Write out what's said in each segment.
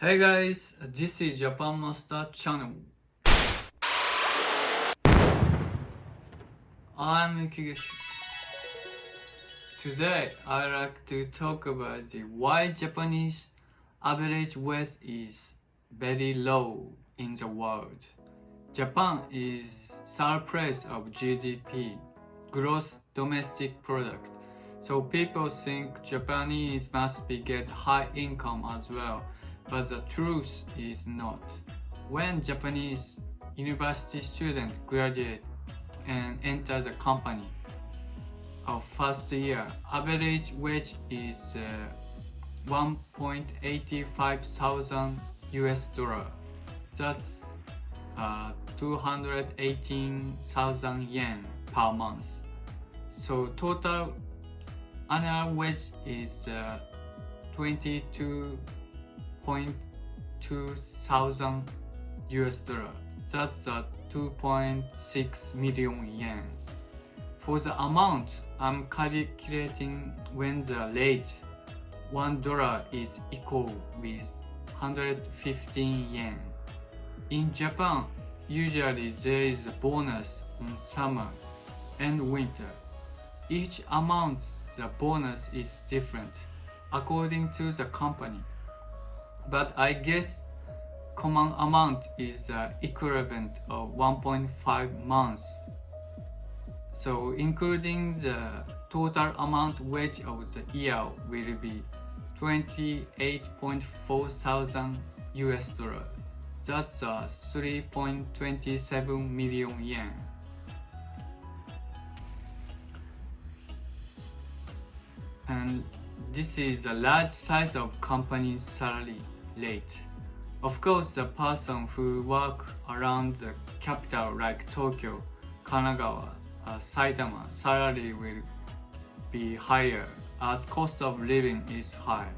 Hey guys, this is Japan Master channel. I'm Yukigeshi. Today I like to talk about the why Japanese average wage is very low in the world. Japan is third place of GDP, gross domestic product. So people think Japanese must be get high income as well. But the truth is not. When Japanese university students graduate and enter the company of first year, average wage is 1.85 thousand US dollar. That's 218,000 yen per month. So total annual wage is 22.2 thousand US dollar. That's 2.6 million yen. For the amount, I'm calculating when the rate $1 is equal with 115 yen. In Japan, usually there is a bonus in summer and winter. Each amount, the bonus is different according to the company. But I guess common amount is the equivalent of 1.5 months. So including the total amount wage of the year will be 28.4 thousand US dollar. That's 3.27 million yen. And this is the large size of company's salary rate. Of course, the person who work around the capital like Tokyo, Kanagawa, Saitama, salary will be higher as cost of living is high,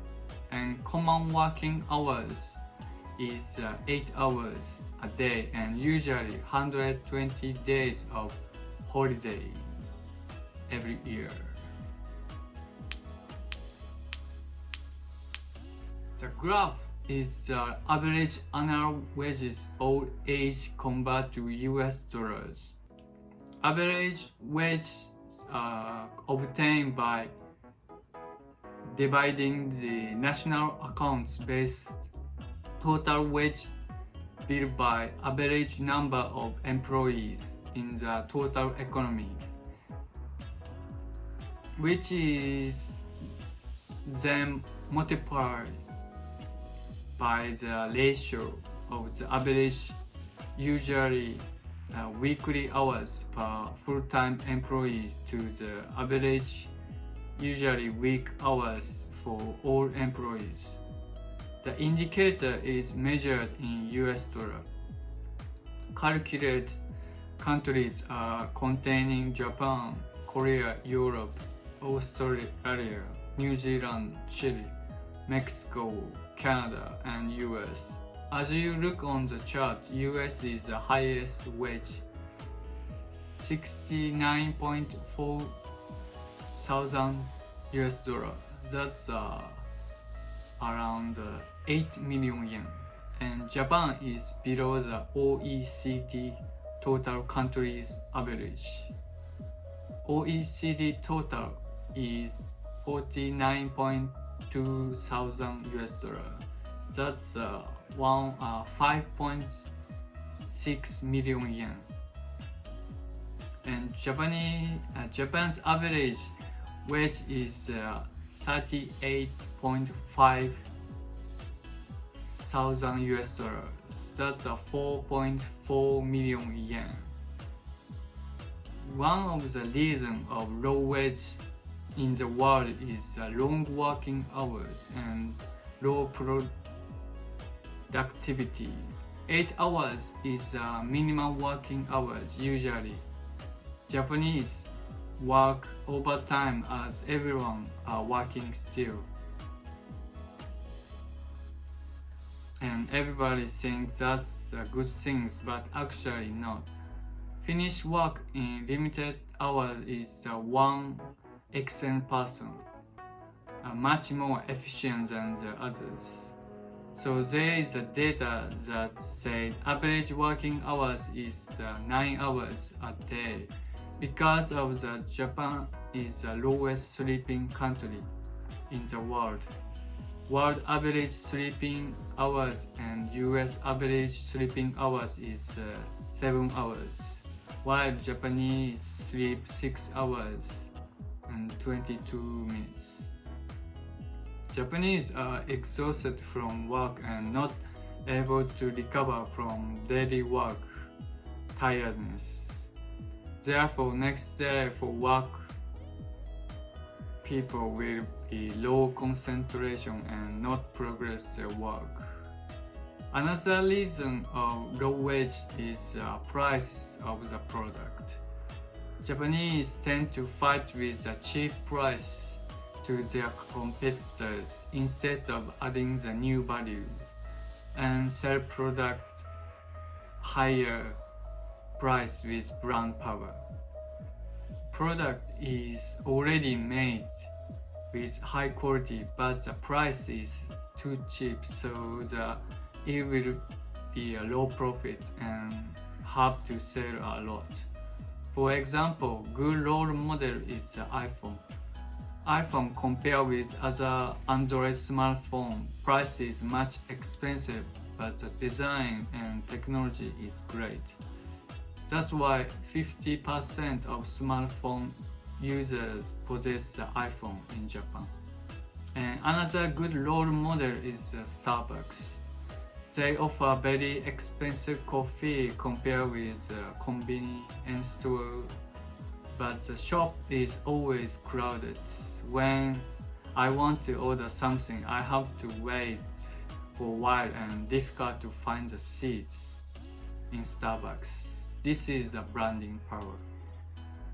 and common working hours is 8 hours a day and usually 120 days of holiday every year. The graph is the average annual wages all age convert to US dollars. Average wage obtained by dividing the national accounts based total wage bill by average number of employees in the total economy, which is then multiplied by the ratio of the average usually weekly hours per full-time employee to the average usually week hours for all employees. The indicator is measured in US dollar. Calculate countries containing Japan, Korea, Europe, Australia, New Zealand, Chile, Mexico, Canada, and US. As you look on the chart, US is the highest wage, 69.4 thousand US dollar. That's around 8 million yen. And Japan is below the OECD total countries average. OECD total is 49.2 thousand US dollar. That's 5.6 million yen. And Japan's average wage is 38.5 thousand US dollars. That's 4.4 million yen. One of the reasons of low wage in the world is long working hours and low productivity. 8 hours is minimum working hours usually. Japanese work overtime as everyone are working still. And everybody thinks that's a good thing, but actually not. Finish work in limited hours is one excellent person, much more efficient than the others. So there is a data that said average working hours is 9 hours a day because of the Japan is the lowest sleeping country in the world. World average sleeping hours and US average sleeping hours is 7 hours, while Japanese sleep 6 hours and 22 minutes. Japanese are exhausted from work and not able to recover from daily work tiredness. Therefore, next day for work, people will be low concentration and not progress their work. Another reason of low wage is the price of the product. Japanese tend to fight with a cheap price to their competitors instead of adding the new value and sell product higher price with brand power. Product is already made with high quality, but the price is too cheap, so it will be a low profit and have to sell a lot. For example, good role model is the iPhone. iPhone compared with other Android smartphone, price is much expensive, but the design and technology is great. That's why 50% of smartphone users possess the iPhone in Japan. And another good role model is Starbucks. They offer very expensive coffee compared with convenience store, but the shop is always crowded. When I want to order something, I have to wait for a while and difficult to find the seat in Starbucks. This is the branding power.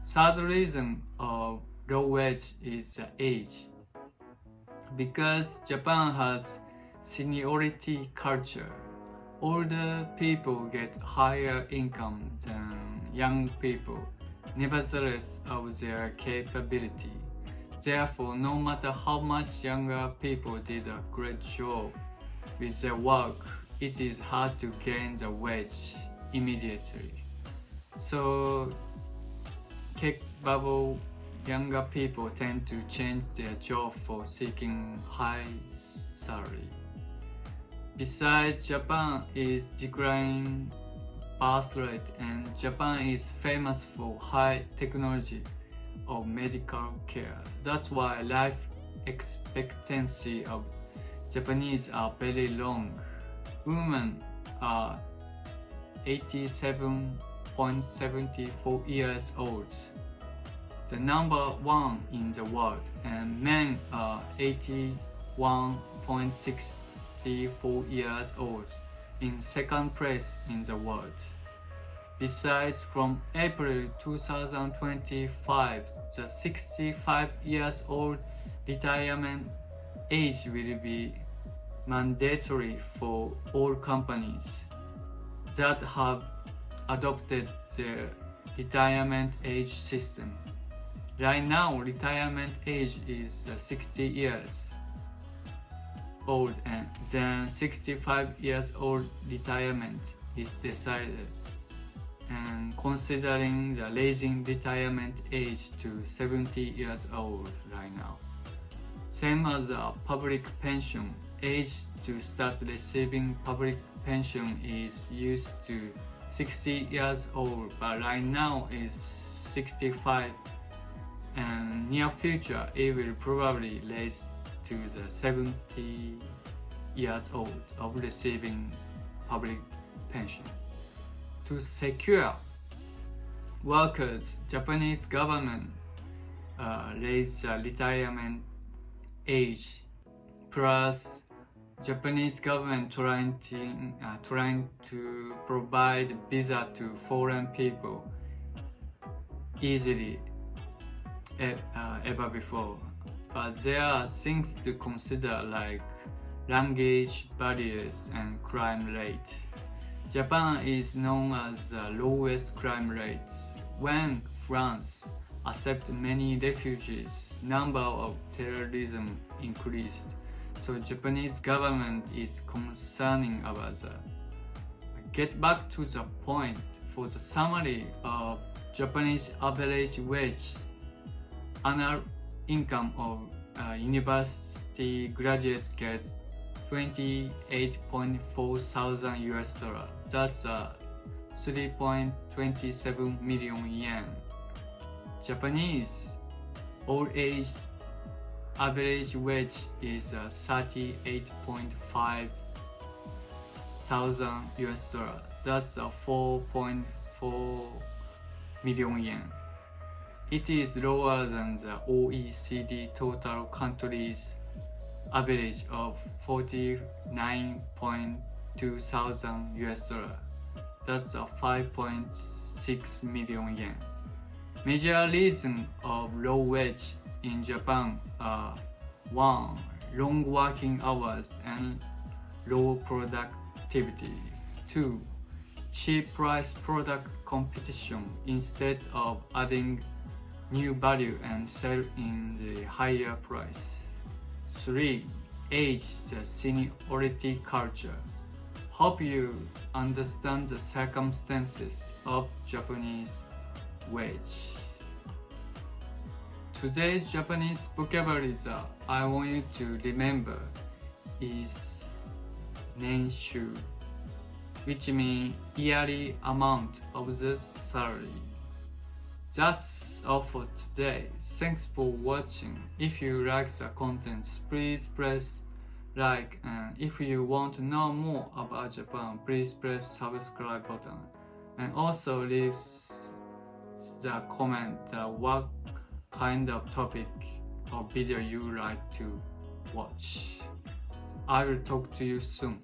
Third reason of low wage is the age. Because Japan has seniority culture, older people get higher income than young people, nevertheless of their capability. Therefore, no matter how much younger people did a great job with their work, it is hard to gain the wage immediately. So, capable younger people tend to change their job for seeking high salary. Besides, Japan is declining birth rate and Japan is famous for high technology of medical care. That's why life expectancy of Japanese are very long. Women are 87.74 years old, the number one in the world, and men are 81.64 years old, in second place in the world. Besides, from April 2025, the 65 years old retirement age will be mandatory for all companies that have adopted the retirement age system. Right now, retirement age is 60 years old, and then 65 years old retirement is decided, and considering the raising retirement age to 70 years old right now. Same as a public pension, age to start receiving public pension is used to 60 years old, but right now is 65, and near future it will probably raise to the 70 years old of receiving public pension. To secure workers, Japanese government raised the retirement age, plus Japanese government trying to provide visa to foreign people easily ever before. But there are things to consider like language barriers and crime rate. Japan is known as the lowest crime rates. When France accepted many refugees, number of terrorism increased. So Japanese government is concerning about that. Get back to the point. For the summary of Japanese average wage, annual income of university graduates get 28.4 thousand US dollar. That's 3.27 million yen. Japanese all age average wage is 38.5 thousand US dollar. That's 4.4 million yen. It is lower than the OECD total countries average of 49.2 thousand US dollar. That's 5.6 million yen. Major reasons of low wage in Japan are 1. Long working hours and low productivity. 2. Cheap price product competition instead of adding new value and sell in the higher price. 3. Age, the seniority culture. Hope you understand the circumstances of Japanese wage. Today's Japanese vocabulary that I want you to remember is nenshu, which means yearly amount of the salary. That's all for today. Thanks for watching. If you like the content, please press like, and if you want to know more about Japan, please press subscribe button, and also leave the comment what kind of topic or video you like to watch. I will talk to you soon.